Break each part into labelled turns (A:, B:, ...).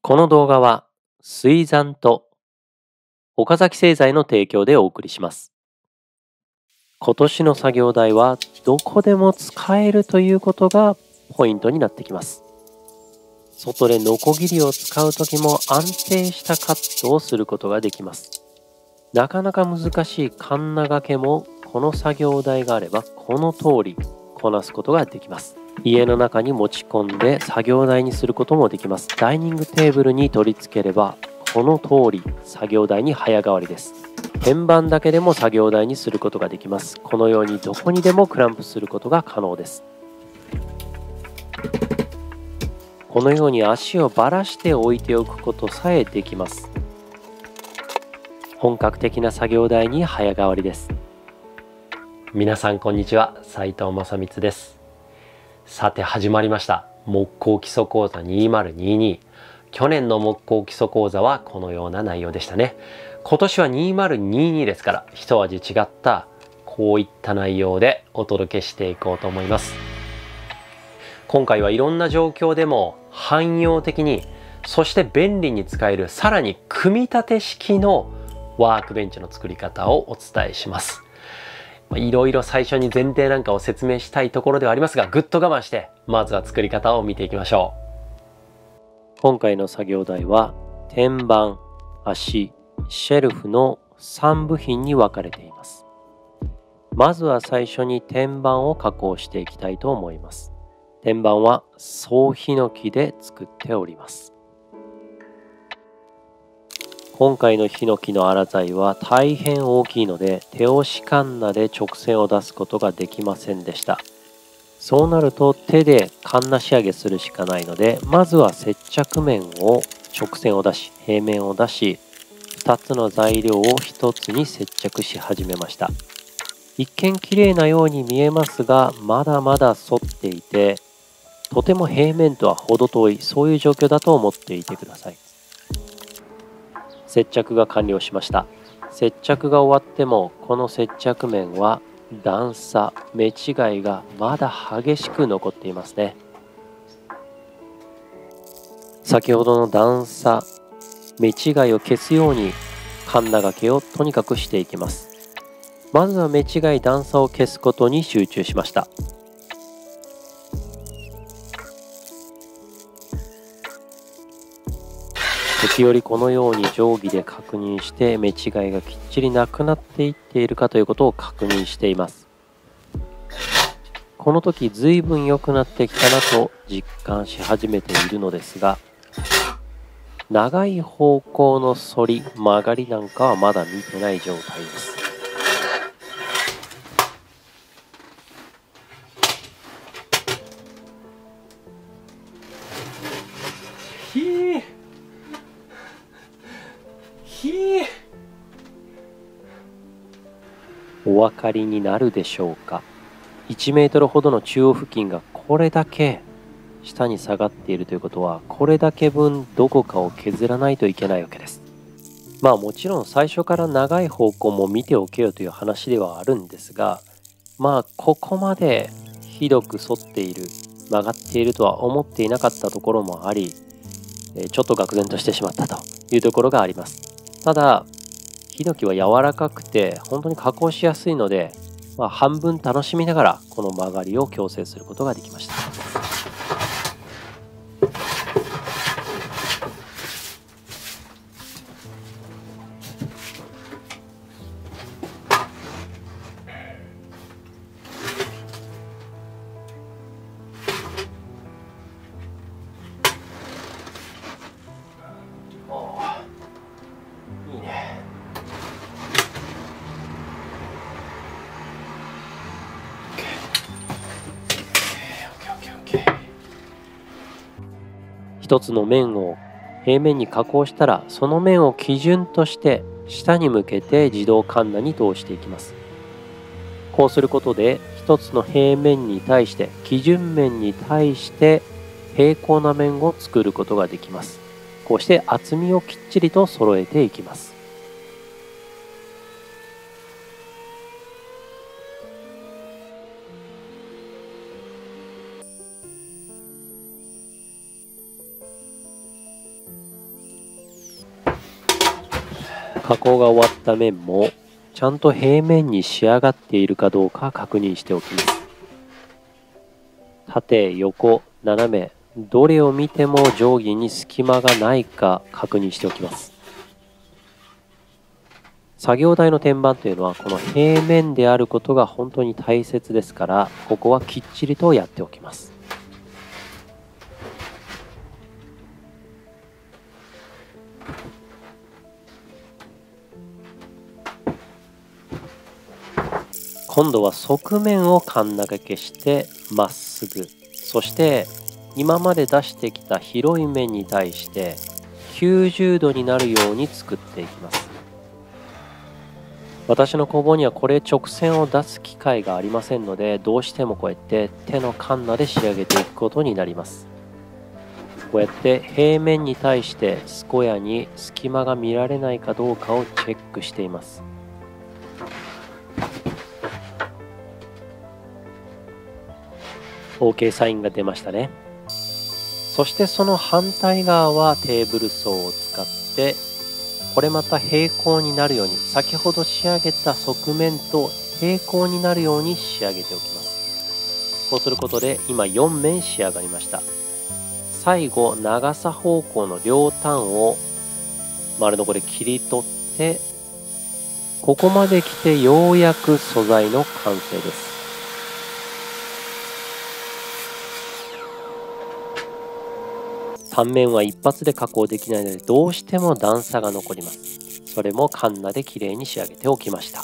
A: この動画は水産と岡崎製材の提供でお送りします。今年の作業台はどこでも使えるということがポイントになってきます。外でノコギリを使う時も安定したカットをすることができます。なかなか難しいカンナ掛けもこの作業台があればこの通りこなすことができます。家の中に持ち込んで作業台にすることもできます。ダイニングテーブルに取り付ければこの通り作業台に早変わりです。天板だけでも作業台にすることができます。このようにどこにでもクランプすることが可能です。このように足をばらして置いておくことさえできます。本格的な作業台に早変わりです。
B: 皆さんこんにちは、斉藤正光です。さて始まりました木工基礎講座2022。去年の木工基礎講座はこのような内容でしたね。今年は2022ですから一味違ったこういった内容でお届けしていこうと思います。今回はいろんな状況でも汎用的に、そして便利に使える、さらに組み立て式のワークベンチの作り方をお伝えします。いろいろ最初に前提なんかを説明したいところではありますが、ぐっと我慢してまずは作り方を見ていきましょ
A: う。今回の作業台は天板、足、シェルフの3部品に分かれています。まずは最初に天板を加工していきたいと思います。天板は総ヒノキで作っております。今回のヒノキの粗材は大変大きいので手押しカンナで直線を出すことができませんでした。そうなると手でカンナ仕上げするしかないので、まずは接着面を直線を出し平面を出し、2つの材料を1つに接着し始めました。一見綺麗なように見えますが、まだまだ反っていてとても平面とは程遠い、そういう状況だと思っていてください。接着が完了しました。接着が終わってもこの接着面は段差、目違いがまだ激しく残っていますね。先ほどの段差、目違いを消すようにカンナ掛けをとにかくしていきます。まずは目違い段差を消すことに集中しました。時折このように定規で確認して目違いがきっちりなくなっていっているかということを確認しています。この時随分良くなってきたなと実感し始めているのですが、長い方向の反り曲がりなんかはまだ見てない状態です。お分かりになるでしょうか。1メートルほどの中央付近がこれだけ下に下がっているということは、これだけ分どこかを削らないといけないわけです。もちろん最初から長い方向も見ておけよという話ではあるんですが、ここまでひどく反っている、曲がっているとは思っていなかったところもあり、ちょっと愕然としてしまったというところがあります。ただヒノキは柔らかくて本当に加工しやすいので、半分楽しみながらこの曲がりを矯正することができました。いいね。一つの面を平面に加工したら、その面を基準として下に向けて自動カンナに通していきます。こうすることで一つの平面に対して基準面に対して平行な面を作ることができます。こうして厚みをきっちりと揃えていきます。加工が終わった面もちゃんと平面に仕上がっているかどうか確認しておきます。縦、横、斜め、どれを見ても定規に隙間がないか確認しておきます。作業台の天板というのはこの平面であることが本当に大切ですから、ここはきっちりとやっておきます。今度は側面をカンナ掛けしてまっすぐ、そして今まで出してきた広い面に対して90度になるように作っていきます。私の工房にはこれ直線を出す機会がありませんので、どうしてもこうやって手のカンナで仕上げていくことになります。こうやって平面に対して健やに隙間が見られないかどうかをチェックしています。OK サインが出ましたね。そしてその反対側はテーブル層を使ってこれまた平行になるように、先ほど仕上げた側面と平行になるように仕上げておきます。こうすることで今4面仕上がりました。最後長さ方向の両端を丸ノコで切り取って、ここまで来てようやく素材の完成です。単面は一発で加工できないので、どうしても段差が残ります。それもカンナできれいに仕上げておきました。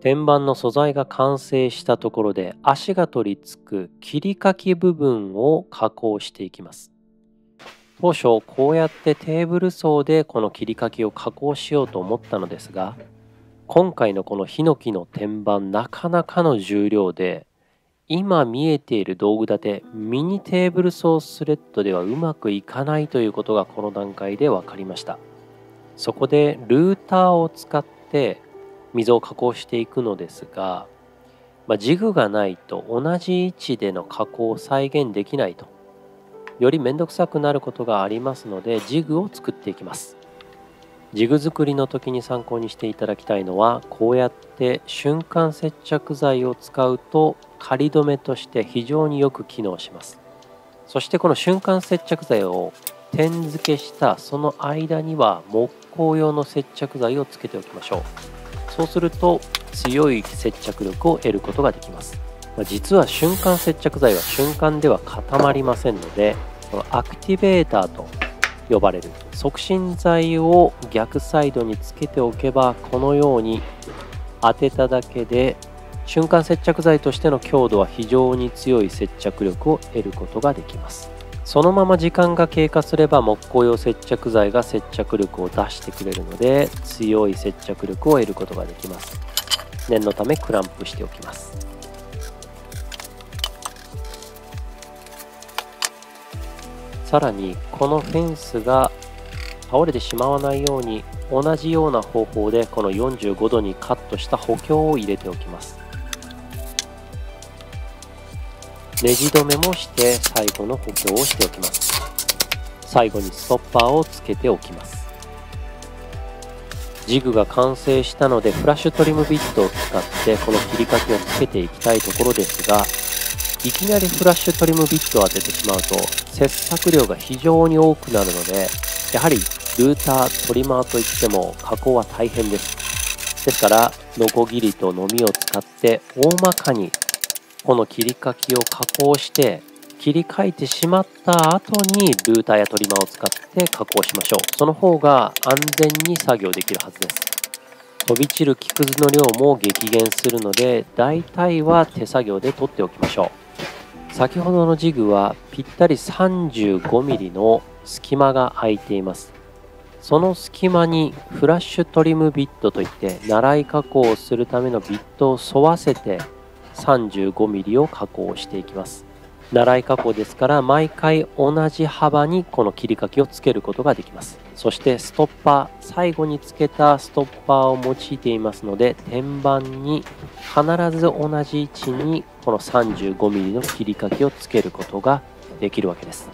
A: 天板の素材が完成したところで、足が取り付く切り欠き部分を加工していきます。当初こうやってテーブル層でこの切り欠きを加工しようと思ったのですが、今回のこのヒノキの天板なかなかの重量で、今見えている道具立てミニテーブルソースレッドではうまくいかないということがこの段階で分かりました。そこでルーターを使って溝を加工していくのですが、ジグがないと同じ位置での加工を再現できないと、より面倒くさくなることがありますので、ジグを作っていきます。ジグ作りの時に参考にしていただきたいのは、こうやって瞬間接着剤を使うと仮止めとして非常によく機能します。そしてこの瞬間接着剤を点付けしたその間には木工用の接着剤をつけておきましょう。そうすると強い接着力を得ることができます。実は瞬間接着剤は瞬間では固まりませんので、このアクティベーターと呼ばれる促進剤を逆サイドにつけておけば、このように当てただけで瞬間接着剤としての強度は非常に強い接着力を得ることができます。そのまま時間が経過すれば木工用接着剤が接着力を出してくれるので、強い接着力を得ることができます。念のためクランプしておきます。さらにこのフェンスが倒れてしまわないように、同じような方法でこの45度にカットした補強を入れておきます。ネジ止めもして最後の補強をしておきます。最後にストッパーをつけておきます。ジグが完成したので、フラッシュトリムビットを使ってこの切り欠きをつけていきたいところですが、いきなりフラッシュトリムビットを当ててしまうと切削量が非常に多くなるので、やはりルーター、トリマーといっても加工は大変です。ですからノコギリとノミを使って大まかにこの切り欠きを加工して切り替えてしまった後にルーターやトリマーを使って加工しましょう。その方が安全に作業できるはずです。飛び散る木くずの量も激減するので、大体は手作業で取っておきましょう。先ほどのジグはぴったり 35mm の隙間が空いています。その隙間にフラッシュトリムビットといって習い加工をするためのビットを沿わせて 35mm を加工していきます。習い加工ですから毎回同じ幅にこの切り欠きをつけることができます。そしてストッパー、最後につけたストッパーを用いていますので、天板に必ず同じ位置にこの 35mm の切り欠きをつけることができるわけです。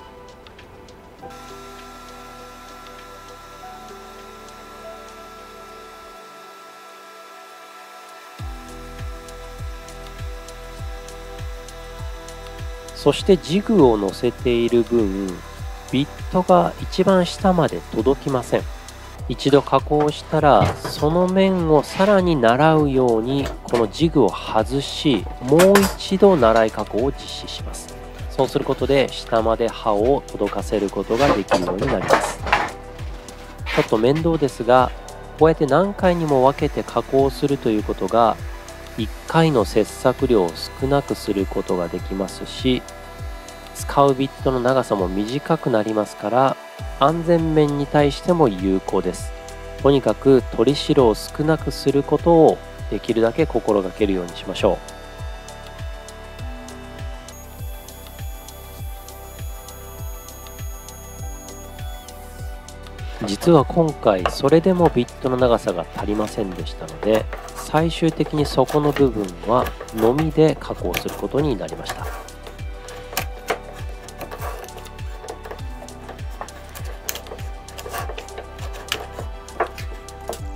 A: そしてジグを乗せている分、ビットが一番下まで届きません。一度加工したら、その面をさらに習うようにこのジグを外し、もう一度習い加工を実施します。そうすることで下まで刃を届かせることができるようになります。ちょっと面倒ですが、こうやって何回にも分けて加工するということが1回の切削量を少なくすることができますし、使うビットの長さも短くなりますから、安全面に対しても有効です。とにかく取り代を少なくすることをできるだけ心がけるようにしましょう。実は今回それでもビットの長さが足りませんでしたので、最終的にそこの部分はのみで加工することになりました。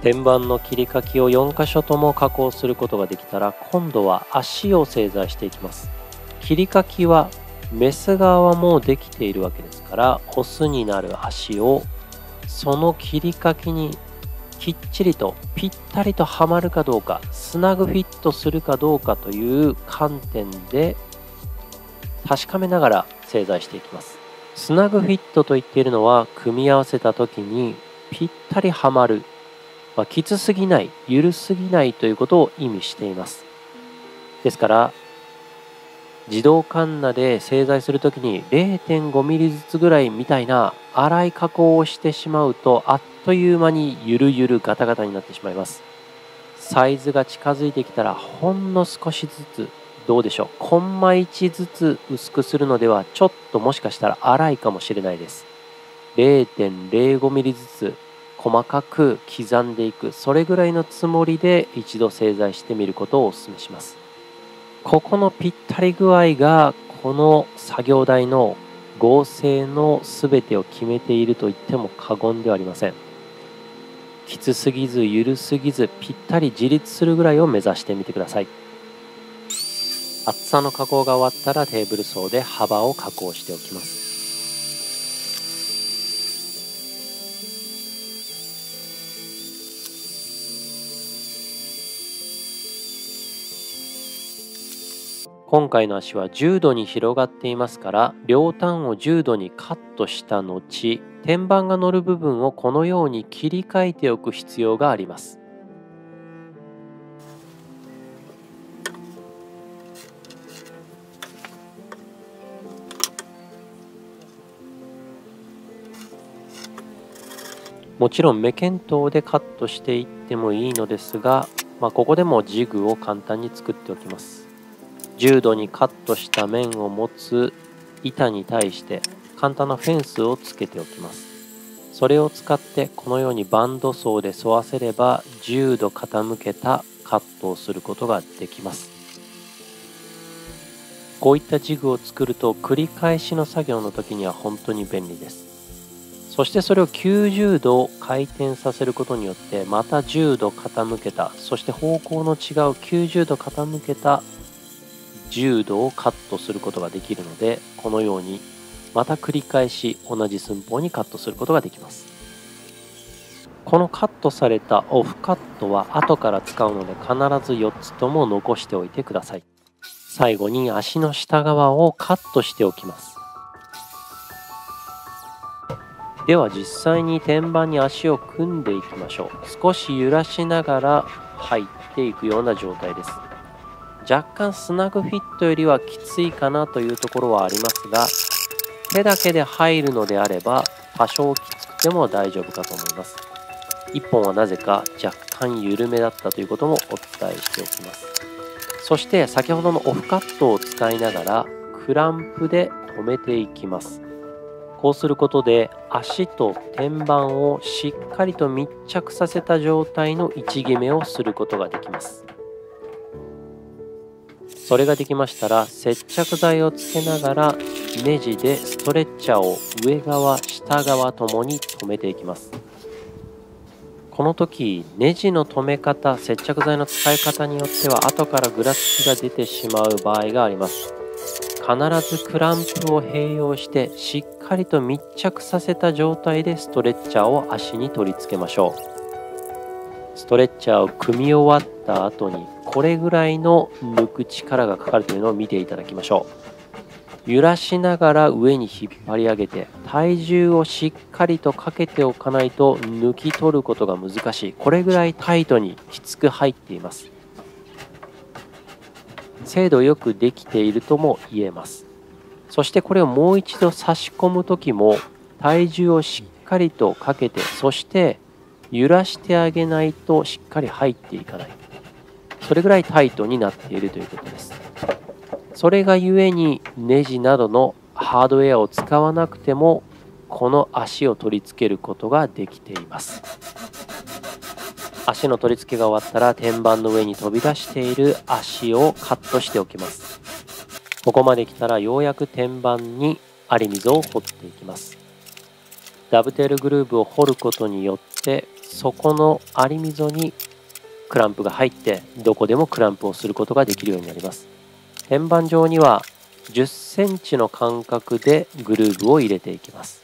A: 天板の切り欠きを4箇所とも加工することができたら、今度は足を製材していきます。切り欠きはメス側はもうできているわけですから、オスになる足をその切り欠きにきっちりとぴったりとはまるかどうか、スナグフィットするかどうかという観点で確かめながら製材していきます。スナグフィットと言っているのは、組み合わせた時にぴったりはまる、きつすぎない、緩すぎないということを意味しています。ですから自動カンナで製材するときに 0.5 ミリずつぐらいみたいな粗い加工をしてしまうと、あっという間にゆるゆるガタガタになってしまいます。サイズが近づいてきたらほんの少しずつ、どうでしょう、コンマ1ずつ薄くするのではちょっともしかしたら粗いかもしれないです。0.05 ミリずつ細かく刻んでいく、それぐらいのつもりで一度製材してみることをお勧めします。ここのぴったり具合がこの作業台の合成の全てを決めていると言っても過言ではありません。きつすぎず緩すぎずぴったり自立するぐらいを目指してみてください。厚さの加工が終わったらテーブル層で幅を加工しておきます。今回の足は10度に広がっていますから、両端を10度にカットした後、天板が乗る部分をこのように切り替えておく必要があります。もちろん目見当でカットしていってもいいのですが、ここでもジグを簡単に作っておきます。10度にカットした面を持つ板に対して簡単なフェンスをつけておきます。それを使ってこのようにバンドソーで沿わせれば10度傾けたカットをすることができます。こういったジグを作ると繰り返しの作業の時には本当に便利です。そしてそれを90度回転させることによってまた10度傾けた、そして方向の違う90度傾けた10度をカットすることができるので、このようにまた繰り返し同じ寸法にカットすることができます。このカットされたオフカットは後から使うので必ず4つとも残しておいてください。最後に足の下側をカットしておきます。では実際に天板に足を組んでいきましょう。少し揺らしながら入っていくような状態です。若干スナグフィットよりはきついかなというところはありますが、手だけで入るのであれば多少きつくても大丈夫かと思います。1本はなぜか若干緩めだったということもお伝えしておきます。そして先ほどのオフカットを使いながらクランプで留めていきます。こうすることで足と天板をしっかりと密着させた状態の位置決めをすることができます。それができましたら接着剤をつけながらネジでストレッチャーを上側下側ともに留めていきます。この時ネジの留め方、接着剤の使い方によっては後からぐらつきが出てしまう場合があります。ずクランプを併用してしっかりと密着させた状態でストレッチャーを足に取り付けましょう。ストレッチャーを組み終わった後にこれぐらいの抜く力がかかるというのを見ていただきましょう。揺らしながら上に引っ張り上げて体重をしっかりとかけておかないと抜き取ることが難しい。これぐらいタイトにきつく入っています。精度よくできているとも言えます。そしてこれをもう一度差し込む時も体重をしっかりとかけて、そして揺らしてあげないとしっかり入っていかない。それぐらいタイトになっているということです。それがゆえにネジなどのハードウェアを使わなくてもこの足を取り付けることができています。足の取り付けが終わったら天板の上に飛び出している足をカットしておきます。ここまで来たらようやく天板に有溝を掘っていきます。ダブテールグルーブを掘ることによってそこの有溝にクランプが入ってどこでもクランプをすることができるようになります。天板上には10センチの間隔でグルーブを入れていきます。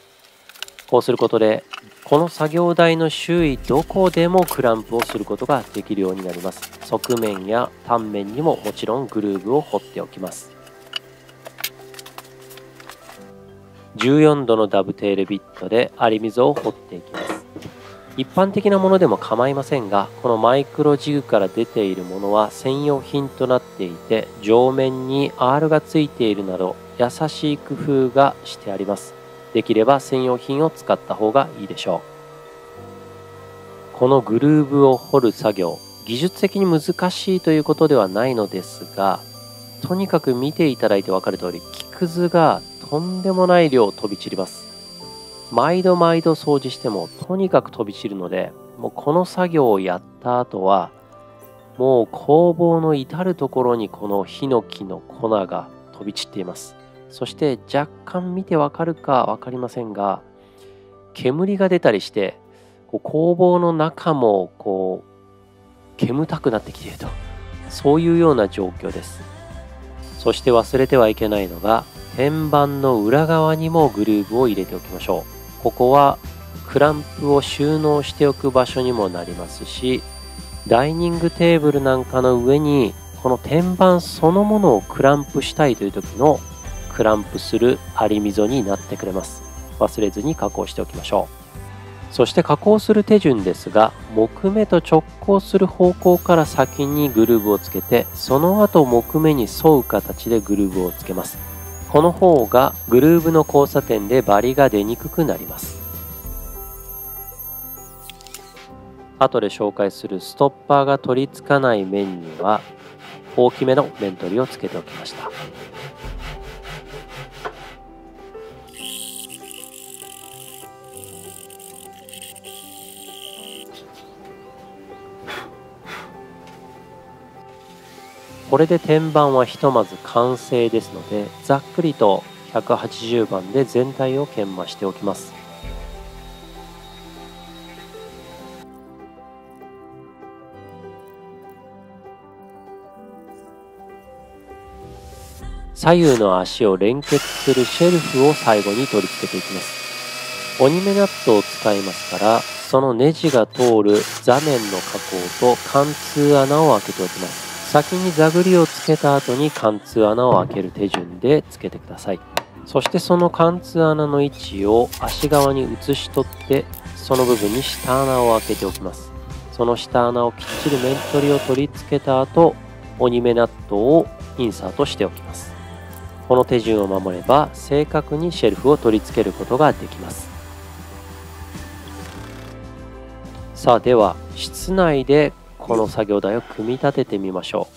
A: こうすることでこの作業台の周囲どこでもクランプをすることができるようになります。側面や単面にももちろんグルーブを掘っておきます。14度のダブテールビットで有溝を掘っていきます。一般的なものでも構いませんが、このマイクロジグから出ているものは専用品となっていて、上面に R がついているなど優しい工夫がしてあります。できれば専用品を使った方がいいでしょう。このグルーブを掘る作業、技術的に難しいということではないのですが、とにかく見ていただいて分かる通り、木くずがとんでもない量飛び散ります。毎度毎度掃除してもとにかく飛び散るので、もうこの作業をやった後はもう工房の至る所にこのヒノキの粉が飛び散っています。そして若干見てわかるか分かりませんが、煙が出たりして工房の中も煙たくなってきていると、そういうような状況です。そして忘れてはいけないのが、天板の裏側にもグルーブを入れておきましょう。ここはクランプを収納しておく場所にもなりますし、ダイニングテーブルなんかの上にこの天板そのものをクランプしたいという時のクランプする有溝になってくれます。忘れずに加工しておきましょう。そして加工する手順ですが、木目と直交する方向から先にグルーブをつけて、その後木目に沿う形でグルーブをつけます。この方がグルーブの交差点でバリが出にくくなります。後で紹介するストッパーが取り付かない面には大きめの面取りをつけておきました。これで天板はひとまず完成ですので、ざっくりと180番で全体を研磨しておきます。左右の足を連結するシェルフを最後に取り付けていきます。折り目ナットを使いますから、そのネジが通る座面の加工と貫通穴を開けておきます。先に座繰りをつけた後に貫通穴を開ける手順でつけてください。そしてその貫通穴の位置を足側に移し取って、その部分に下穴を開けておきます。その下穴をきっちり面取りを取り付けた後、折り目ナットをインサートしておきます。この手順を守れば正確にシェルフを取り付けることができます。さあ、では室内でこの作業台を組み立ててみましょ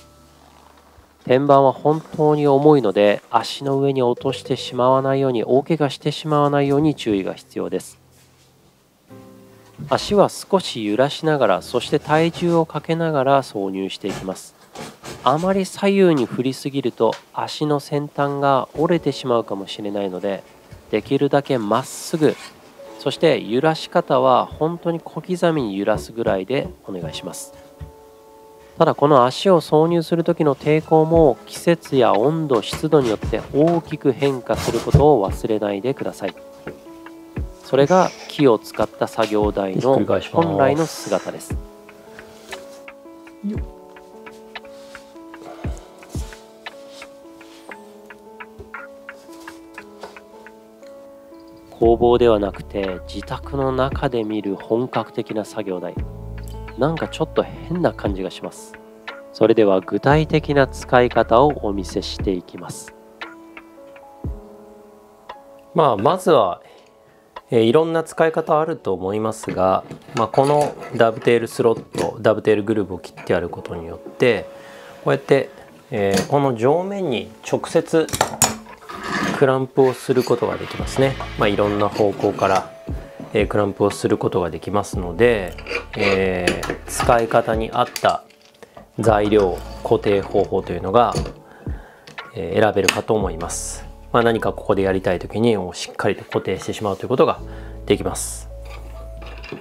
A: う。天板は本当に重いので、足の上に落としてしまわないように、大怪我してしまわないように注意が必要です。足は少し揺らしながら、そして体重をかけながら挿入していきます。あまり左右に振りすぎると足の先端が折れてしまうかもしれないので、できるだけまっすぐ、そして揺らし方は本当に小刻みに揺らすぐらいでお願いします。ただこの足を挿入する時の抵抗も季節や温度、湿度によって大きく変化することを忘れないでください。それが木を使った作業台の本来の姿です。工房ではなくて自宅の中で見る本格的な作業台、なんかちょっと変な感じがします。それでは具体的な使い方をお見せしていきます。
B: まずはいろんな使い方あると思いますが、このダブテールスロット、ダブテールグルーブを切ってあることによってこうやって、この上面に直接クランプをすることができますね。いろんな方向から、クランプをすることができますので、使い方に合った材料固定方法というのが、選べるかと思います。何かここでやりたい時にしっかりと固定してしまうということができます。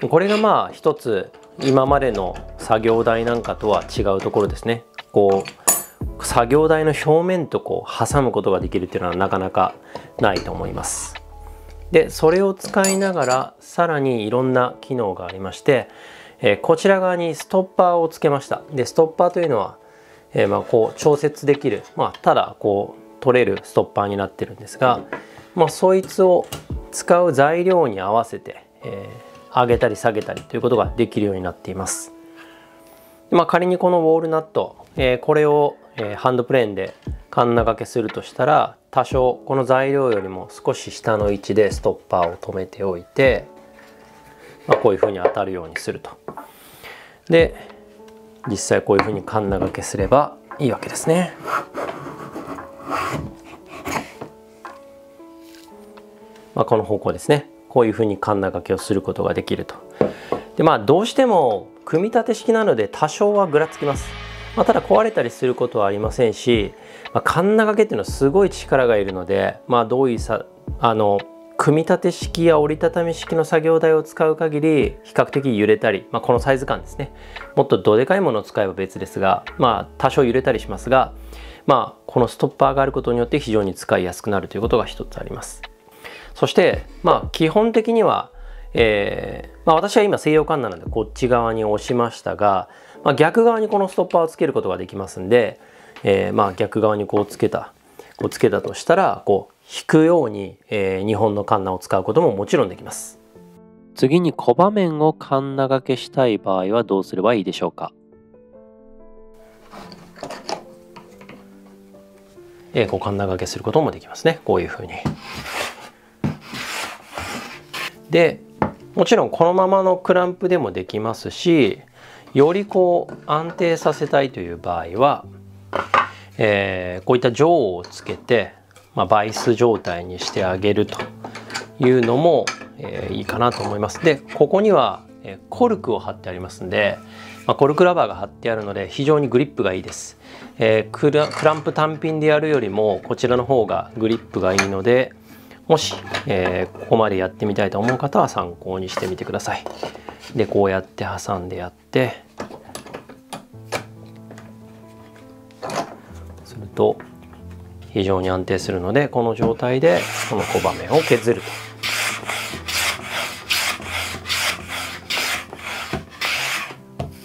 B: これが一つ今までの作業台なんかとは違うところですね。作業台の表面と挟むことができるっていうのはなかなかないと思います。でそれを使いながらさらにいろんな機能がありまして、こちら側にストッパーをつけました。でストッパーというのは、調節できる、ただ取れるストッパーになってるんですが、そいつを使う材料に合わせて、上げたり下げたりということができるようになっています。仮にこのウォールナット、これを、ハンドプレーンでカンナ掛けするとしたら、多少この材料よりも少し下の位置でストッパーを止めておいて、こういうふうに当たるようにすると。で実際こういうふうにカンナ掛けすればいいわけですね。この方向ですね。こういうふうにカンナ掛けをすることができると。でどうしても組み立て式なので多少はぐらつきます。ただ壊れたりすることはありませんし、カンナ掛けっていうのはすごい力がいるので、どういう組み立て式や折りたたみ式の作業台を使う限り比較的揺れたり、このサイズ感ですね。もっとどでかいものを使えば別ですが、多少揺れたりしますが、このストッパーがあることによって非常に使いやすくなるということが一つあります。そして基本的には、私は今西洋カンナなのでこっち側に押しましたが、逆側にこのストッパーをつけることができますんで、逆側につけたとしたら引くように、2本のカンナを使うことももちろんできます。
A: 次に小場面をカンナ掛けしたい場合はどうすればいいでしょうか。
B: カンナ掛けすることもできますね。こういうふうに。でもちろんこのままのクランプでもできますし、より安定させたいという場合は、こういったジョーをつけて、バイス状態にしてあげるというのも、いいかなと思います。でここにはコルクを貼ってありますんで、コルクラバーが貼ってあるので非常にグリップがいいです。クランプ単品でやるよりもこちらの方がグリップがいいので、もし、ここまでやってみたいと思う方は参考にしてみてください。でこうやって挟んでやってすると非常に安定するので、この状態でこの小場面を削ると。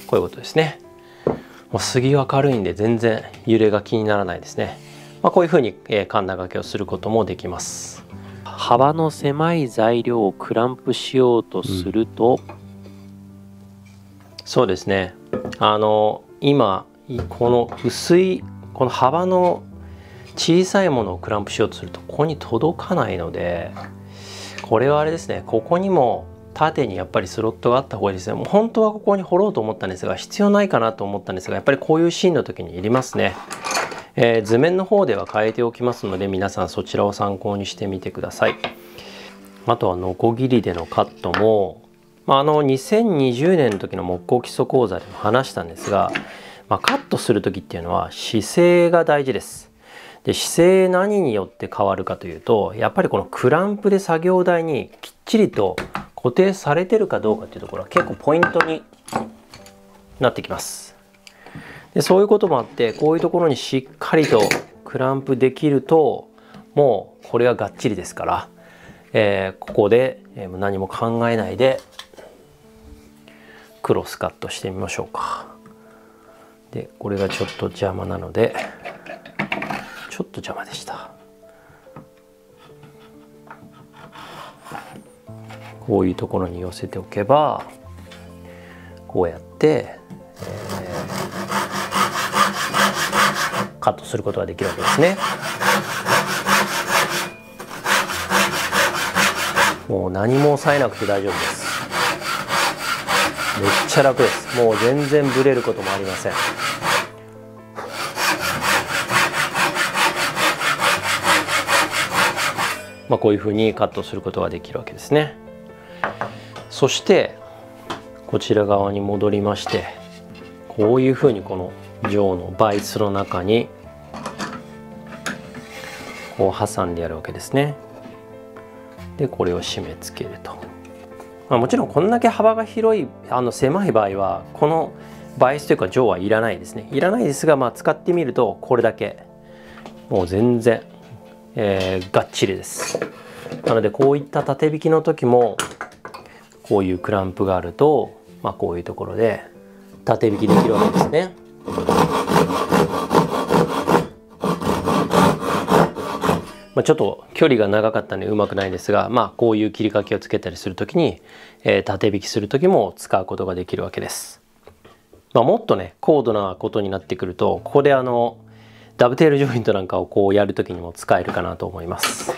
B: こういうことですね。もう杉は軽いんで全然揺れが気にならないですね。こういうふうにカンナ掛けをすることもできます。
A: 幅の狭い材料をクランプしようとすると、
B: そうですね。今この薄いこの幅の小さいものをクランプしようとするとここに届かないので、これはあれですね。ここにも縦にやっぱりスロットがあった方がいいですね。もう本当はここに掘ろうと思ったんですが、必要ないかなと思ったんですが、やっぱりこういうシーンの時にいりますね。図面の方では変えておきますので、皆さんそちらを参考にしてみてください。あとはノコギリでのカットも、2020年の時の木工基礎講座でも話したんですが、カットする時っていうのは姿勢が大事です。で姿勢何によって変わるかというと、やっぱりこのクランプで作業台にきっちりと固定されてるかどうかっていうところは結構ポイントになってきます。
A: でそういうこともあって、こういうところにしっかりとクランプできると、もうこれはがっちりですから、ここで何も考えないでクロスカットしてみましょうか。でこれがちょっと邪魔なので、ちょっと邪魔でした。こういうところに寄せておけば、こうやって、カットすることができるわけですね。もう何も押さえなくて大丈夫です。めっちゃ楽です。もう全然ブレることもありません。こういうふうにカットすることができるわけですね。そしてこちら側に戻りまして、こういうふうにこの上のバイスの中にこう挟んでやるわけですね。でこれを締め付けると。もちろんこんだけ幅が広い狭い場合はこのバイスというか上はいらないですね。いらないですが、使ってみるとこれだけもう全然、がっちりです。なのでこういった縦引きの時もこういうクランプがあると、こういうところで縦引きできるわけですね。ちょっと距離が長かったのでうまくないんですが、こういう切り欠きをつけたりする時に、縦引きする時も使うことができるわけです。もっとね高度なことになってくると、ここでダブテールジョイントなんかをこうやる時にも使えるかなと思います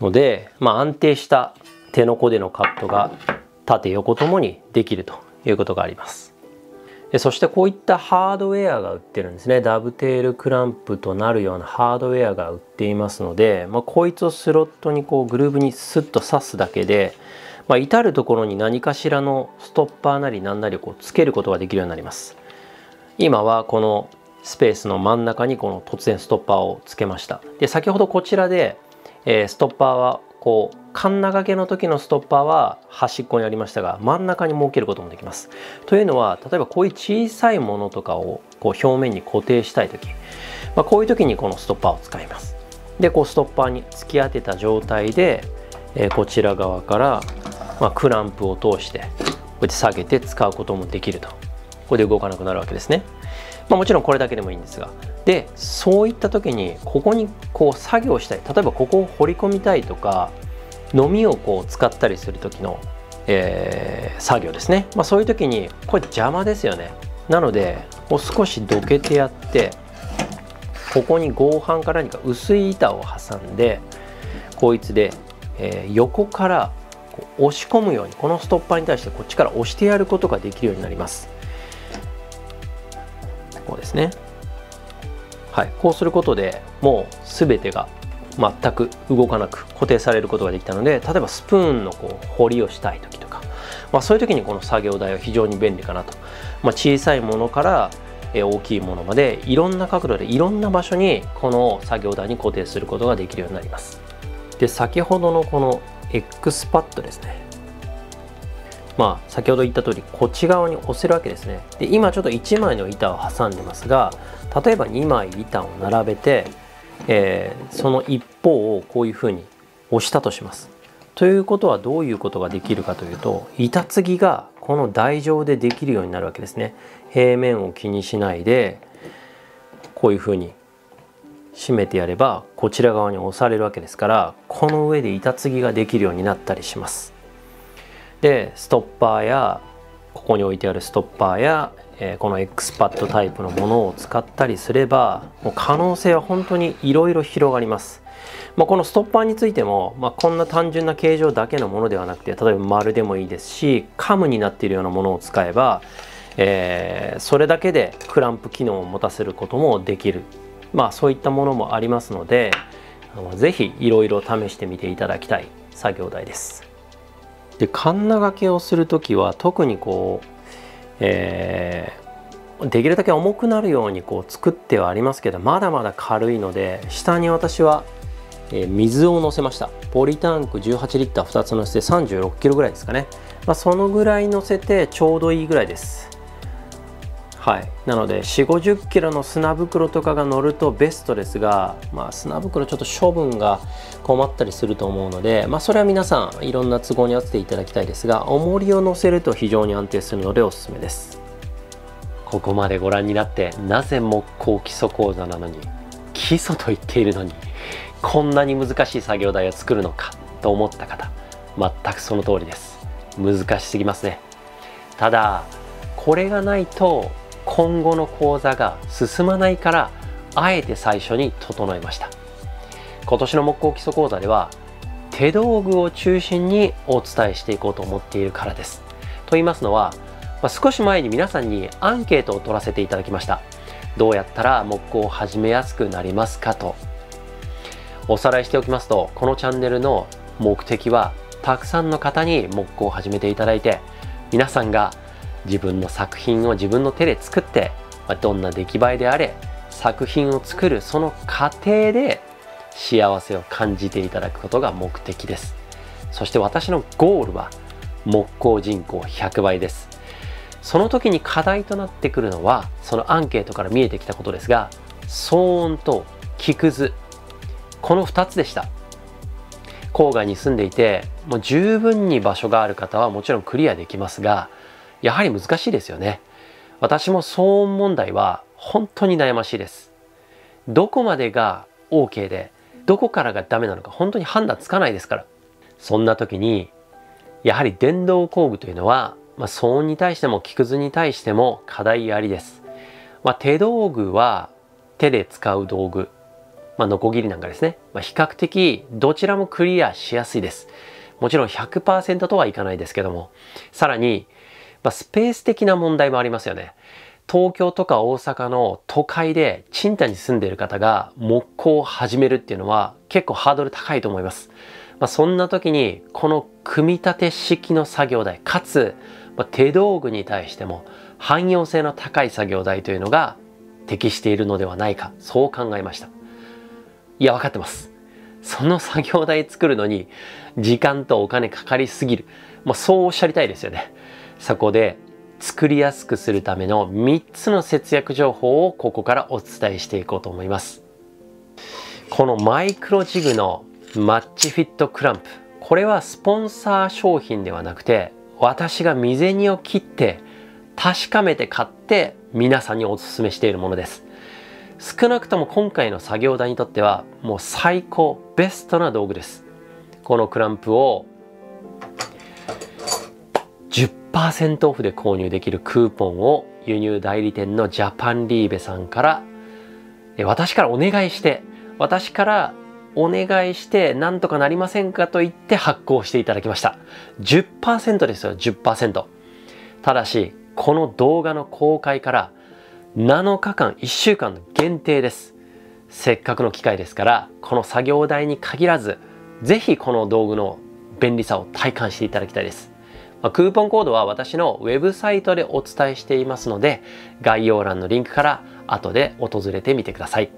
A: ので、安定した手の甲でのカットが縦横ともにできるということがあります。そしてこういったハードウェアが売ってるんですね。ダブテールクランプとなるようなハードウェアが売っていますので、こいつをスロットにこうグルーブにスッと刺すだけで、至る所に何かしらのストッパーなり何なりをこうつけることができるようになります。今はこのスペースの真ん中にこの突然ストッパーをつけました。で先ほどこちらで、ストッパーはこうカンナ掛けの時のストッパーは端っこにありましたが、真ん中に設けることもできます。というのは、例えばこういう小さいものとかをこう表面に固定したい時、こういう時にこのストッパーを使います。でこうストッパーに突き当てた状態で、こちら側から、クランプを通してこうやって下げて使うこともできると。これで動かなくなるわけですね。もちろんこれだけでもいいんですが、でそういった時にここにこう作業したい、例えばここを掘り込みたいとか、のみをこう使ったりする時の、作業ですね。そういう時にこれ邪魔ですよね。なのでこう少しどけてやって、ここに合板か何か薄い板を挟んで、こいつで、横からこう押し込むように、このストッパーに対してこっちから押してやることができるようになります。こうですね。はい、こうすることでもう全てが全く動かなく固定されることができたので、例えばスプーンのこう彫りをしたい時とか、そういう時にこの作業台は非常に便利かなと。小さいものから大きいものまで、いろんな角度でいろんな場所にこの作業台に固定することができるようになります。で先ほどのこの X パッドですね。先ほど言った通りこっち側に押せるわけですね。で今ちょっと1枚の板を挟んでますが、例えば2枚板を並べて、その一方をこういうふうに押したとします。ということはどういうことができるかというと、板継ぎがこの台上でできるようになるわけですね。平面を気にしないでこういうふうに締めてやればこちら側に押されるわけですから、この上で板継ぎができるようになったりします。でストッパーやここに置いてあるストッパーや、この X パッドタイプのものを使ったりすれば、もう可能性は本当にいろいろ広がります。このストッパーについても、こんな単純な形状だけのものではなくて、例えば丸でもいいですし、カムになっているようなものを使えば、それだけでクランプ機能を持たせることもできる、そういったものもありますので、是非いろいろ試してみていただきたい作業台です。でカンナ掛けをする時は特にこう、できるだけ重くなるようにこう作ってはありますけど、まだまだ軽いので、下に私は水を乗せました。ポリタンク18リッター2つ乗せて36キロぐらいですかね。そのぐらい乗せてちょうどいいぐらいです。はい、なので4、50キロの砂袋とかが乗るとベストですが、砂袋ちょっと処分が困ったりすると思うので、それは皆さんいろんな都合に合わせていただきたいですが、重りを乗せると非常に安定するのでおすすめです。
B: ここまでご覧になって、なぜ木工基礎講座なのに、基礎と言っているのにこんなに難しい作業台を作るのかと思った方、全くその通りです。難しすぎますね。ただこれがないと今後の講座が進まないから、あえて最初に整えました。今年の木工基礎講座では手道具を中心にお伝えしていこうと思っているからです。と言いますのは、少し前に皆さんにアンケートを取らせていただきました。どうやったら木工を始めやすくなりますかと。おさらいしておきますと、このチャンネルの目的はたくさんの方に木工を始めていただいて、皆さんが自分の作品を自分の手で作って、どんな出来栄えであれ作品を作るその過程で幸せを感じていただくことが目的です。そして私のゴールは木工人口100倍です。その時に課題となってくるのは、そのアンケートから見えてきたことですが、騒音と木くず、この2つでした。郊外に住んでいてもう十分に場所がある方はもちろんクリアできますが、やはり難しいですよね。私も騒音問題は本当に悩ましいです。どこまでが OK でどこからがダメなのか本当に判断つかないですから。そんな時にやはり電動工具というのは、騒音に対しても木くずに対しても課題ありです。手道具は手で使う道具、ノコギリなんかですね、比較的どちらもクリアしやすいです。もちろん 100% とはいかないですけども、さらにスペース的な問題もありますよね。東京とか大阪の都会で賃貸に住んでいる方が木工を始めるっていうのは結構ハードル高いと思います。そんな時にこの組み立て式の作業台かつ手道具に対しても汎用性の高い作業台というのが適しているのではないか、そう考えました。いや、分かってます。その作業台作るのに時間とお金かかりすぎる、そうおっしゃりたいですよね。そこで作りやすくするための3つの節約情報をここからお伝えしていこうと思います。このマイクロジグのマッチフィットクランプ、これはスポンサー商品ではなくて、私が身銭を切って確かめて買って皆さんにお勧めしているものです。少なくとも今回の作業台にとってはもう最高ベストな道具です。このクランプを10% オフで購入できるクーポンを輸入代理店のジャパンリーベさんから私からお願いしてなんとかなりませんかと言って発行していただきました。 10% ですよ。 10%。 ただしこの動画の公開から7日間1週間の限定です。せっかくの機会ですから、この作業台に限らずぜひこの道具の便利さを体感していただきたいです。クーポンコードは私のウェブサイトでお伝えしていますので、概要欄のリンクから後で訪れてみてください。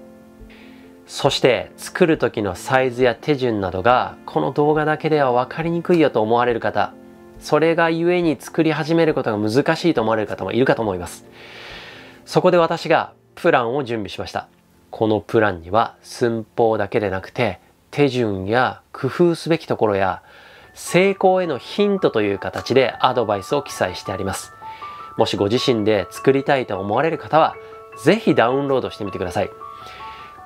B: そして作る時のサイズや手順などがこの動画だけでは分かりにくいよと思われる方、それがゆえに作り始めることが難しいと思われる方もいるかと思います。そこで私がプランを準備しました。このプランには寸法だけでなくて手順や工夫すべきところや成功へのヒントという形でアドバイスを記載してあります。もしご自身で作りたいと思われる方はぜひダウンロードしてみてください。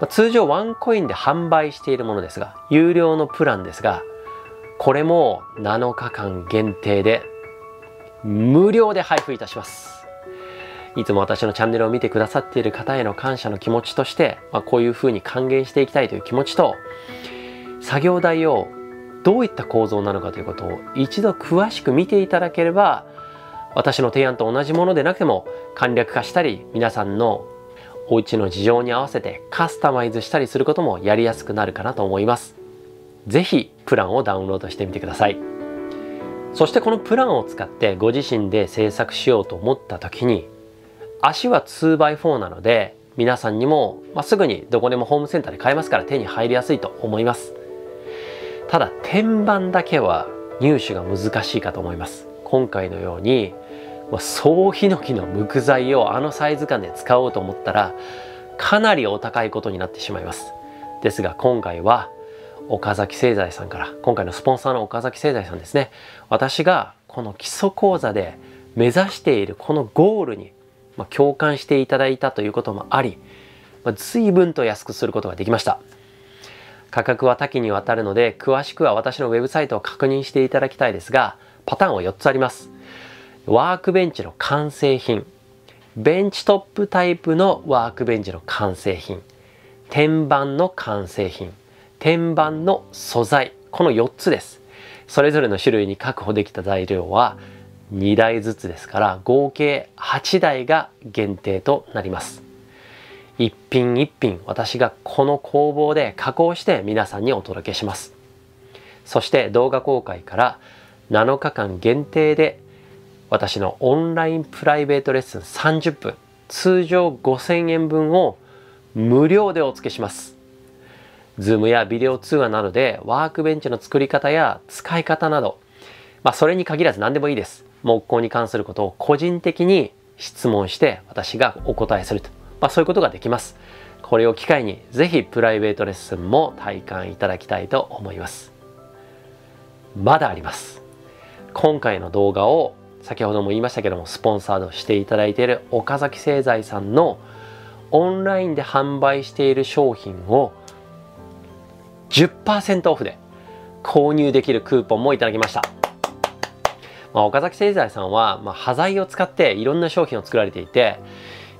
B: 通常ワンコインで販売しているものですが、有料のプランですが、これも7日間限定で無料で配布いたします。いつも私のチャンネルを見てくださっている方への感謝の気持ちとして、こういうふうに還元していきたいという気持ちと、作業台をどういった構造なのかということを一度詳しく見ていただければ、私の提案と同じものでなくても簡略化したり、皆さんのお家の事情に合わせてカスタマイズしたりすることもやりやすくなるかなと思います。ぜひプランをダウンロードしてみてください。そしてこのプランを使ってご自身で制作しようと思った時に、足は 2x4 なので皆さんにも、すぐにどこでもホームセンターで買えますから手に入りやすいと思います。ただ天板だけは入手が難しいかと思います。今回のように総ヒノキの木材をあのサイズ感で使おうと思ったらかなりお高いことになってしまいます。ですが今回は岡崎製材さんから、今回のスポンサーの岡崎製材さんですね、私がこの基礎講座で目指しているこのゴールに共感していただいたということもあり、随分と安くすることができました。価格は多岐にわたるので詳しくは私のウェブサイトを確認していただきたいですが、パターンは4つあります。ワークベンチの完成品、ベンチトップタイプのワークベンチの完成品、天板の完成品、天板の素材、この4つです。それぞれの種類に確保できた材料は2台ずつですから、合計8台が限定となります。一品一品私がこの工房で加工して皆さんにお届けします。そして動画公開から7日間限定で私のオンラインプライベートレッスン30分、通常5000円分を無料でお付けします。Zoom やビデオ通話などでワークベンチの作り方や使い方など、それに限らず何でもいいです。木工に関することを個人的に質問して私がお答えすると、そういうことができます。これを機会にぜひプライベートレッスンも体感いただきたいと思います。まだあります。今回の動画を先ほども言いましたけども、スポンサードしていただいている岡崎製材さんのオンラインで販売している商品を10% オフで購入できるクーポンもいただきました。岡崎製材さんは、端材を使っていろんな商品を作られていて、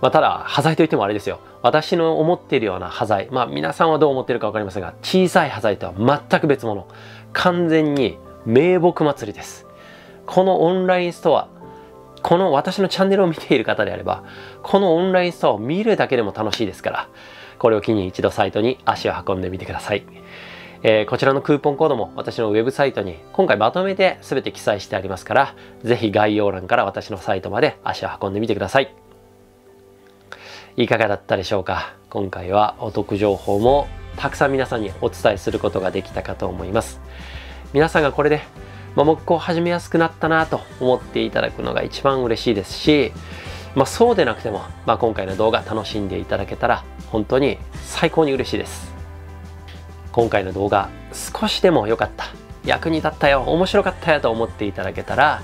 B: ただ端材といってもあれですよ、私の思っているような端材、皆さんはどう思っているか分かりませんが、小さい端材とは全く別物、完全に名木祭りです。このオンラインストア、この私のチャンネルを見ている方であれば、このオンラインストアを見るだけでも楽しいですから、これを機に一度サイトに足を運んでみてください。こちらのクーポンコードも私のウェブサイトに今回まとめて全て記載してありますから、ぜひ概要欄から私のサイトまで足を運んでみてください。いかがだったでしょうか。今回はお得情報もたくさん皆さんにお伝えすることができたかと思います。皆さんがこれで木工を始めやすくなったなと思っていただくのが一番嬉しいですし、そうでなくても、今回の動画楽しんでいただけたら本当に最高に嬉しいです。今回の動画少しでも良かった、役に立ったよ、面白かったよと思っていただけたら、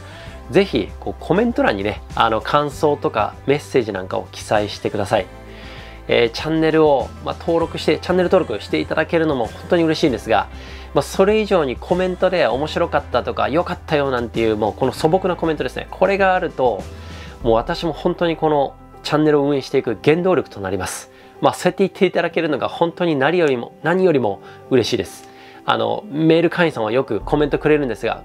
B: ぜひコメント欄にね、感想とかメッセージなんかを記載してください。チャンネルを、登録して、チャンネル登録していただけるのも本当に嬉しいんですが、それ以上にコメントで面白かったとか良かったよなんていう、もうこの素朴なコメントですね、これがあるともう私も本当にこのチャンネルを運営していく原動力となります。そうやって言っていただけるのが本当に何よりも嬉しいです。メール会員さんはよくコメントくれるんですが、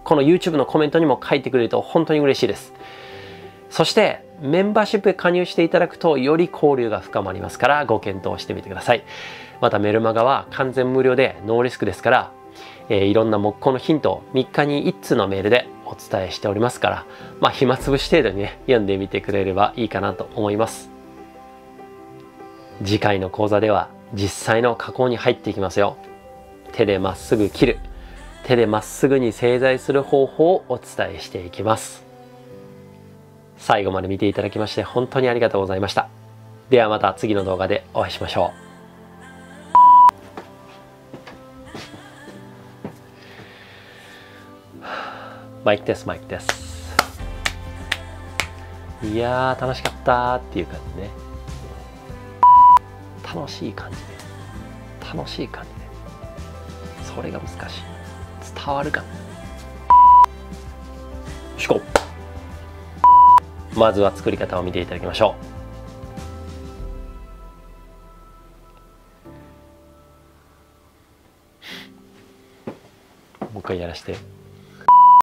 B: この YouTube のコメントにも書いてくれると本当に嬉しいです。そしてメンバーシップへ加入していただくとより交流が深まりますから、ご検討してみてください。またメルマガは完全無料でノーリスクですから、いろんな木工のヒントを3日に1通のメールでお伝えしておりますから、暇つぶし程度にね、読んでみてくれればいいかなと思います。次回の講座では実際の加工に入っていきますよ。手でまっすぐ切る、手でまっすぐに製材する方法をお伝えしていきます。最後まで見ていただきまして本当にありがとうございました。ではまた次の動画でお会いしましょう。マイクです、マイクです。いやー楽しかったーっていう感じね。楽しい感じで、楽しい感じで、それが難しい。伝わるかな。思考。まずは作り方を見ていただきましょう。もう一回やらして。